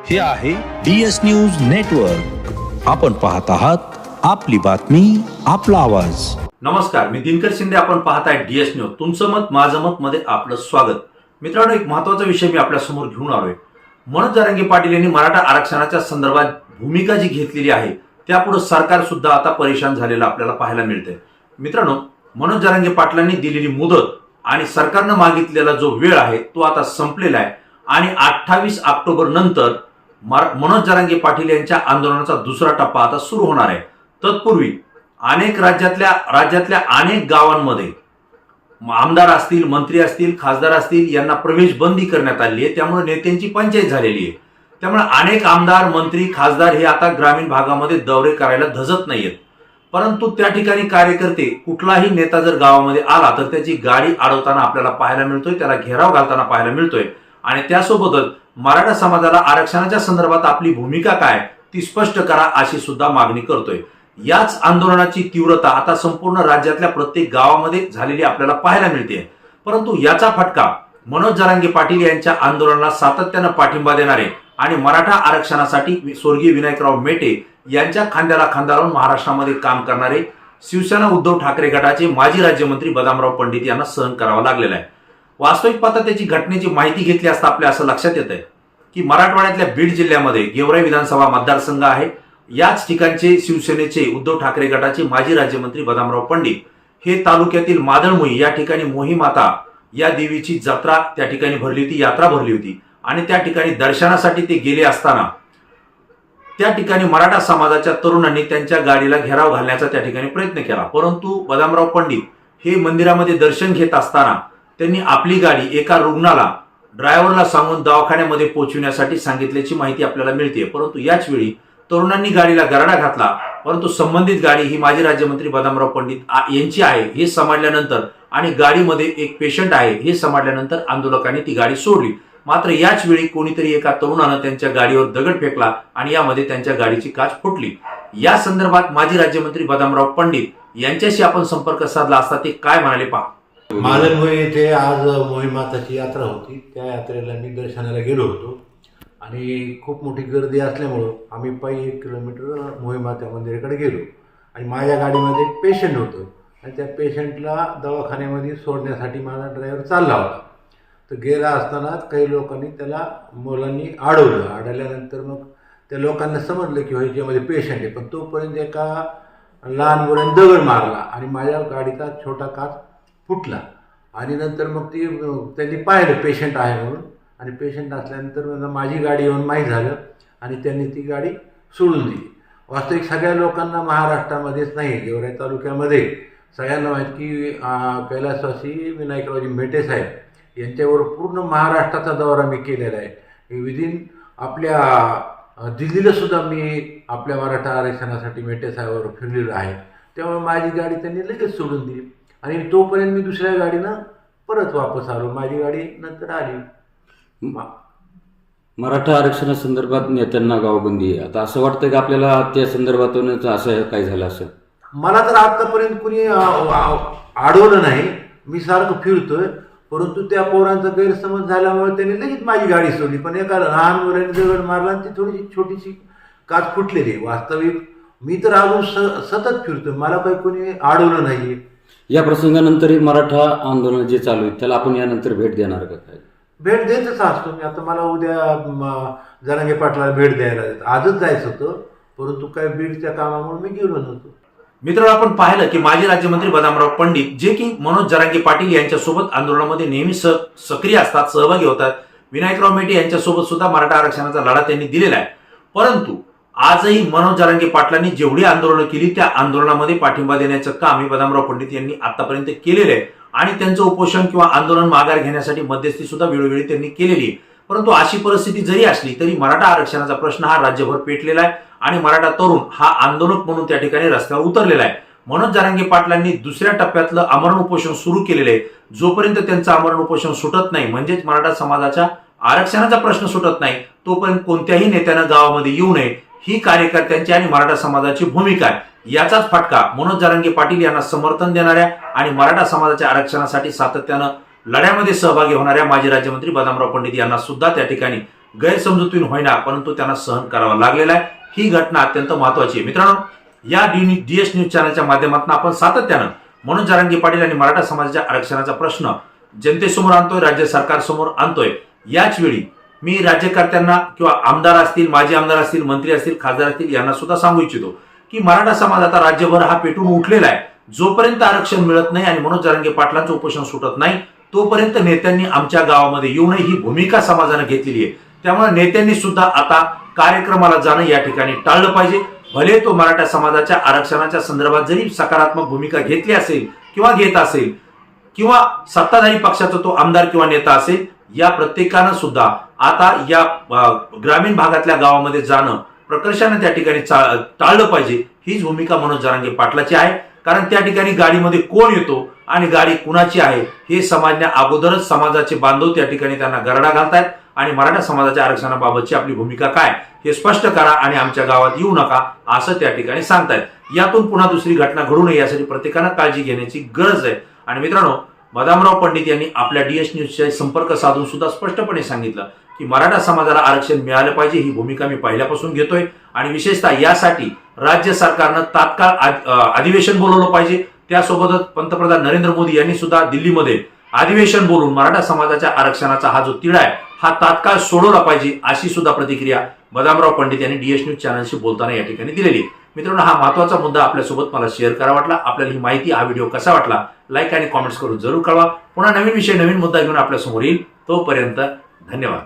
हे आहे DS news network. आपण पाहत आहात आपली बातमी आपला आवाज. नमस्कार, मी दिनकर शिंदे. आपण पाहताय DS न्यूज. तुमचं मत माझं मत मध्ये आपलं स्वागत. मित्रांनो, एक महत्त्वाचा विषय मी आपल्या समोर घेऊन आलोय. मनोज जरांगे पाटील यांनी मराठा आरक्षणाच्या संदर्भात भूमिका जी घेतलेली आहे त्यापुढे सरकार सुद्धा आता परेशान झालेलं आपल्याला पाहायला मिळतंय. मित्रांनो, मनोज जरांगे पाटलांनी दिलेली मुदत आणि सरकारनं मागितलेला जो वेळ आहे तो आता संपलेला आहे आणि 28 ऑक्टोबर नंतर मनोज जरांगे पाटील यांच्या आंदोलनाचा दुसरा टप्पा आता सुरू होणार आहे. तत्पूर्वी अनेक राज्यातल्या अनेक गावांमध्ये आमदार असतील, मंत्री असतील, खासदार असतील यांना प्रवेश बंदी करण्यात आली आहे. त्यामुळे नेत्यांची पंचायत झालेली आहे. त्यामुळे अनेक आमदार, मंत्री, खासदार हे आता ग्रामीण भागामध्ये दौरे करायला धजत नाहीयेत. परंतु त्या ठिकाणी कार्यकर्ते, कुठलाही नेता जर गावामध्ये आला तर त्याची गाडी अडवताना आपल्याला पाहायला मिळतोय, त्याला घेराव घालताना पाहायला मिळतोय आणि त्यासोबतच मराठा समाजाला आरक्षणाच्या संदर्भात आपली भूमिका काय ती स्पष्ट करा अशी सुद्धा मागणी करतोय. याच आंदोलनाची तीव्रता आता संपूर्ण राज्यातल्या प्रत्येक गावामध्ये झालेली आपल्याला पाहायला मिळते. परंतु याचा फटका मनोज जरांगे पाटील यांच्या आंदोलनाला सातत्यानं पाठिंबा देणारे आणि मराठा आरक्षणासाठी स्वर्गीय विनायकराव मेटे यांच्या खांद्याला खांदा लावून महाराष्ट्रामध्ये काम करणारे शिवसेना उद्धव ठाकरे गटाचे माजी राज्यमंत्री बदामराव पंडित यांना सहन करावा लागलेला आहे. वास्तविक पाहता त्याची घटनेची माहिती घेतली असता आपल्या असं लक्षात येत आहे की मराठवाड्यातल्या बीड जिल्ह्यामध्ये गेवराई विधानसभा मतदारसंघ आहे. याच ठिकाणचे शिवसेनेचे उद्धव ठाकरे गटाचे माजी राज्यमंत्री बदामराव पंडित हे तालुक्यातील मादळमोही या ठिकाणी मोही माता या देवीची जत्रा त्या ठिकाणी भरली होती, यात्रा भरली होती आणि त्या ठिकाणी दर्शनासाठी ते गेले असताना त्या ठिकाणी मराठा समाजाच्या तरुणांनी त्यांच्या गाडीला घेराव घालण्याचा त्या ठिकाणी प्रयत्न केला. परंतु बदामराव पंडित हे मंदिरामध्ये दर्शन घेत असताना त्यांनी आपली गाडी एका रुग्णाला ड्रायव्हरला सांगून दवाखान्यामध्ये पोहोचविण्यासाठी सांगितल्याची माहिती आपल्याला मिळते. परंतु याच वेळी तरुणांनी गाडीला गराडा घातला. परंतु संबंधित गाडी ही माजी राज्यमंत्री बदामराव पंडित यांची आहे हे समजल्यानंतर आणि गाडीमध्ये एक पेशंट आहे हे समजल्यानंतर आंदोलकांनी ती गाडी सोडली. मात्र याच वेळी कोणीतरी एका तरुणानं त्यांच्या गाडीवर दगड फेकला आणि यामध्ये त्यांच्या गाडीची काच फुटली. या संदर्भात माजी राज्यमंत्री बदामराव पंडित यांच्याशी आपण संपर्क साधला असता ते काय म्हणाले पहा. मादळमोही येथे आज मोहीमाताची यात्रा होती. त्या यात्रेला मी दर्शनाला गेलो होतो आणि खूप मोठी गर्दी असल्यामुळं आम्ही पायी 1 किलोमीटर मोहीमाता मंदिराकडे गेलो आणि माझ्या गाडीमध्ये एक पेशंट होतं आणि त्या पेशंटला दवाखान्यामध्ये सोडण्यासाठी माझा ड्रायव्हर चालला होता. तर गेला असताना काही लोकांनी त्याला मुलांनी अडवलं. अडवल्यानंतर मग त्या लोकांना समजलं की ह्याच्यामध्ये पेशंट आहे. पण तोपर्यंत एका लहान मुलाने दगड मारला आणि माझ्या गाडीचा छोटा काच फुटला आणि नंतर मग त्यांनी पाहिलं पेशंट आहे म्हणून आणि पेशंट असल्यानंतर माझी गाडी येऊन माहीत झालं आणि त्यांनी ती गाडी सोडून दिली. वास्तविक सगळ्या लोकांना महाराष्ट्रामध्येच नाही, गेवराई तालुक्यामध्ये सगळ्यांना माहीत की कैलासवासी विनायकरावजी मेटे साहेब यांच्यावर पूर्ण महाराष्ट्राचा दौरा मी केलेला आहे. विदिन आपल्या दिल्लीला सुद्धा मी आपल्या मराठा आरक्षणासाठी मेटे साहेबावर फिरलेलो आहे. त्यामुळे माझी गाडी त्यांनी लगेच सोडून दिली आणि तोपर्यंत मी दुसऱ्या गाडीनं परत वापस आलो. माझी गाडी नंतर आली. मराठा आरक्षणासंदर्भात नेत्यांना गावबंदी आहे. आता असं वाटतं की आपल्याला त्या संदर्भातूनच असं काय झालं असेल? मला तर आतापर्यंत कुणी अडवलं नाही. मी सारखं फिरतोय. परंतु त्या पोरांचा गैरसमज झाल्यामुळे त्यांनी लगेच माझी गाडी सोडली. पण एका लहान मुलाने दगड मारला आणि ती थोडीशी छोटीशी काच फुटलेली. वास्तविक मी तर अजून सतत फिरतोय. मला काही कोणी अडवलं नाही. या प्रसंगानंतरही मराठा आंदोलन जे चालू आहे त्याला आपण यानंतर भेट देणार का? काय भेट देतच असतो मी. आता मला उद्या जरांगे पाटलाला भेट द्यायला आजच जायचं होतं, परंतु काय बीडच्या कामामुळे मी गेलो नव्हतो. मित्रांनो, आपण पाहिलं की माजी राज्यमंत्री बदामराव पंडित जे की मनोज जरांगे पाटील यांच्यासोबत आंदोलनामध्ये नेहमी सक्रिय असतात, सहभागी होतात. विनायकराव मेटे यांच्यासोबत सुद्धा मराठा आरक्षणाचा लढा त्यांनी दिलेला आहे. परंतु आजही मनोज जरांगे पाटलांनी जेवढी आंदोलनं केली त्या आंदोलनामध्ये पाठिंबा देण्याचं काम बदामराव पंडित यांनी आतापर्यंत केलेलं आहे आणि त्यांचं उपोषण किंवा आंदोलन माघार घेण्यासाठी मध्यस्थी सुद्धा वेळोवेळी त्यांनी केलेली आहे. परंतु अशी परिस्थिती जरी असली तरी मराठा आरक्षणाचा प्रश्न हा राज्यभर पेटलेला आहे आणि मराठा तरुण हा आंदोलक म्हणून त्या ठिकाणी रस्त्यावर उतरलेला आहे. मनोज जरांगे पाटलांनी दुसऱ्या टप्प्यातलं आमरण उपोषण सुरू केलेलं आहे. जोपर्यंत त्यांचं आमरण उपोषण सुटत नाही, म्हणजेच मराठा समाजाच्या आरक्षणाचा प्रश्न सुटत नाही, तोपर्यंत कोणत्याही नेत्यानं गावामध्ये येऊ नये ही कार्यकर्त्यांची आणि मराठा समाजाची भूमिका आहे. याचाच फटका मनोज जरांगे पाटील यांना समर्थन देणाऱ्या आणि मराठा समाजाच्या आरक्षणासाठी सातत्यानं लढ्यामध्ये सहभागी होणाऱ्या माजी राज्यमंत्री बदामराव पंडित यांना सुद्धा त्या ठिकाणी गैरसमजुतीने होईना परंतु त्यांना सहन करावा लागलेला आहे. ही घटना अत्यंत महत्वाची आहे. मित्रांनो, या DS न्यूज चॅनलच्या माध्यमातून आपण सातत्यानं मनोज जरांगे पाटील आणि मराठा समाजाच्या आरक्षणाचा प्रश्न जनतेसमोर आणतोय, राज्य सरकारसमोर आणतोय. याच वेळी मी राज्यकर्त्यांना किंवा आमदार असतील, माजी आमदार असतील, मंत्री असतील, खासदार असतील यांना सुद्धा सांगू इच्छितो की मराठा समाज आता राज्यभर हा पेटून उठलेला आहे. जोपर्यंत आरक्षण मिळत नाही आणि मनोज जरांगे पाटलांचं उपोषण सुटत नाही तोपर्यंत नेत्यांनी आमच्या गावामध्ये येऊ नये ही भूमिका समाजाने घेतलेली आहे. त्यामुळे नेत्यांनी सुद्धा आता कार्यक्रमाला जाणं या ठिकाणी टाळलं पाहिजे. भले तो मराठा समाजाच्या आरक्षणाच्या संदर्भात जरी सकारात्मक भूमिका घेतली असेल किंवा घेत असेल किंवा सत्ताधारी पक्षाचा तो आमदार किंवा नेता असेल, या प्रत्येकानं सुद्धा आता या ग्रामीण भागातल्या गावामध्ये जाणं प्रकर्षाने त्या ठिकाणी टाळलं पाहिजे. हीच भूमिका मनोज जरांगे पाटलाची आहे. कारण त्या ठिकाणी गाडीमध्ये कोण येतो आणि गाडी कुणाची आहे हे समजण्या अगोदरच समाजाचे बांधव त्या ठिकाणी त्यांना गरडा घालतायत आणि मराठा समाजाच्या आरक्षणाबाबतची आपली भूमिका काय हे स्पष्ट करा आणि आमच्या गावात येऊ नका असं त्या ठिकाणी सांगतायत. यातून पुन्हा दुसरी घटना घडू नये यासाठी प्रत्येकानं काळजी घेण्याची गरज आहे. आणि मित्रांनो, बदामराव पंडित यांनी आपल्या DS न्यूजशी संपर्क साधून सुद्धा स्पष्टपणे सांगितलं की मराठा समाजाला आरक्षण मिळालं पाहिजे. ही भूमिका मी पहिल्यापासून घेतोय आणि विशेषतः यासाठी राज्य सरकारनं तात्काळ अधिवेशन बोलवलं पाहिजे. त्यासोबतच पंतप्रधान नरेंद्र मोदी यांनी सुद्धा दिल्लीमध्ये अधिवेशन बोलून मराठा समाजाच्या आरक्षणाचा हा जो तिढा आहे हा तात्काळ सोडवला पाहिजे अशी सुद्धा प्रतिक्रिया बदामराव पंडित यांनी DS न्यूज चॅनलशी बोलताना या ठिकाणी दिलेली आहे. मित्रांनो, हा महत्वाचा मुद्दा आपल्यासोबत मला शेअर करा वाटला. आपल्याला ही माहिती, हा व्हिडिओ कसा वाटला, लाईक आणि कॉमेंट्स करून जरूर कळवा. पुन्हा नवीन विषय, नवीन मुद्दा घेऊन आपल्यासमोर येईल. तोपर्यंत धन्यवाद.